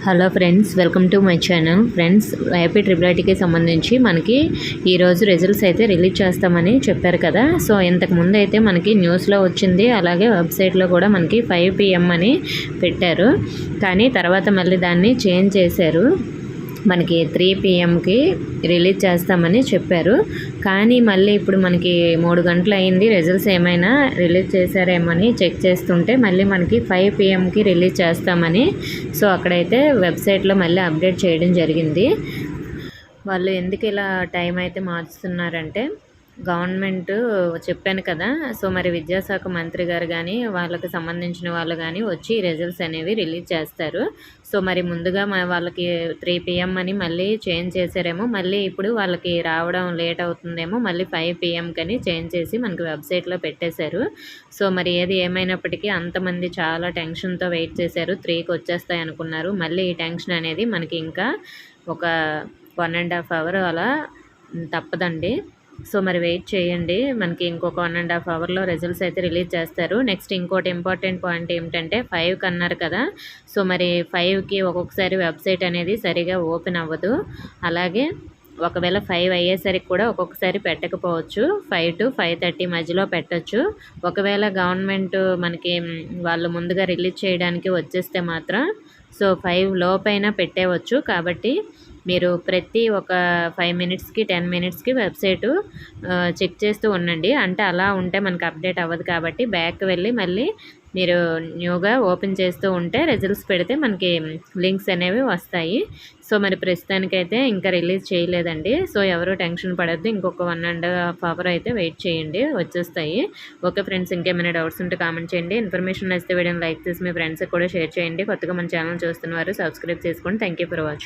Hello friends, welcome to my channel. Friends, AP triple ఐటీకి సంబంధించి మనకి ఈరోజు రిజల్ట్స్ అయితే రిలీజ్ చేస్తామని చెప్పారు కదా. సో ఇంతకుముందు అయితే మనకి న్యూస్లో వచ్చింది, అలాగే వెబ్సైట్లో కూడా మనకి 5 PM అని పెట్టారు. కానీ తర్వాత మళ్ళీ దాన్ని చేంజ్ చేశారు. మనకి 3 PMకి రిలీజ్ చేస్తామని చెప్పారు. కానీ మళ్ళీ ఇప్పుడు మనకి 3 గంటలు అయింది, రిజల్ట్స్ ఏమైనా రిలీజ్ చేశారేమని చెక్ చేస్తుంటే మళ్ళీ మనకి 5 PMకి రిలీజ్ చేస్తామని సో అక్కడైతే వెబ్సైట్లో మళ్ళీ అప్డేట్ చేయడం జరిగింది. వాళ్ళు ఎందుకు ఇలా టైం అయితే మార్చుతున్నారంటే, గవర్నమెంట్ చెప్పాను కదా. సో మరి విద్యాశాఖ మంత్రి గారు కానీ వాళ్ళకి సంబంధించిన వాళ్ళు కానీ వచ్చి రిజల్ట్స్ అనేవి రిలీజ్ చేస్తారు. సో మరి ముందుగా వాళ్ళకి 3 PM అని మళ్ళీ చేంజ్ చేశారేమో, మళ్ళీ ఇప్పుడు వాళ్ళకి రావడం లేట్ అవుతుందేమో, మళ్ళీ 5 PM కని చేంజ్ చేసి మనకి వెబ్సైట్లో పెట్టేశారు. సో మరి ఏది ఏమైనప్పటికీ అంతమంది చాలా టెన్షన్తో వెయిట్ చేశారు. 3కి వచ్చేస్తాయి అనుకున్నారు. మళ్ళీ ఈ టెన్షన్ అనేది మనకి ఇంకా ఒక 1.5 hour అలా తప్పదండి. సో మరి వెయిట్ చేయండి, మనకి ఇంకొక 1.5 hourలో రిజల్ట్స్ అయితే రిలీజ్ చేస్తారు. నెక్స్ట్ ఇంకోటి ఇంపార్టెంట్ పాయింట్ ఏమిటంటే 5కి అన్నారు కదా. సో మరి 5కి ఒక్కొక్కసారి వెబ్సైట్ అనేది సరిగా ఓపెన్ అవ్వదు. అలాగే ఒకవేళ 5 అయ్యేసరికి కూడా ఒక్కొక్కసారి పెట్టకపోవచ్చు. 5 to 5:30 మధ్యలో పెట్టచ్చు. ఒకవేళ గవర్నమెంట్ మనకి వాళ్ళు ముందుగా రిలీజ్ చేయడానికి వచ్చేస్తే మాత్రం సో 5 లోపైనా పెట్టేవచ్చు. కాబట్టి మీరు ప్రతి ఒక 5 minutesకి 10 minutesకి వెబ్సైటు చెక్ చేస్తూ ఉండండి. అంటే అలా ఉంటే మనకు అప్డేట్ అవ్వదు. కాబట్టి బ్యాక్ వెళ్ళి మళ్ళీ మీరు న్యూగా ఓపెన్ చేస్తూ ఉంటే రిజల్ట్స్ పెడితే మనకి లింక్స్ అనేవి వస్తాయి. సో మరి ప్రస్తుతానికైతే ఇంకా రిలీజ్ చేయలేదండి. సో ఎవరు టెన్షన్ పడద్దు, ఇంకొక 1.5 hour అయితే వెయిట్ చేయండి, వచ్చేస్తాయి. ఓకే ఫ్రెండ్స్, ఇంకేమైనా డౌట్స్ ఉంటే కామెంట్ చేయండి. ఇన్ఫర్మేషన్ నచ్చితే వీడియోని లైక్ చేసి మీ ఫ్రెండ్స్కి కూడా షేర్ చేయండి. కొత్తగా మన ఛానల్ చూస్తున్నవారు సబ్స్క్రైబ్ చేసుకోండి. Thank you for watching.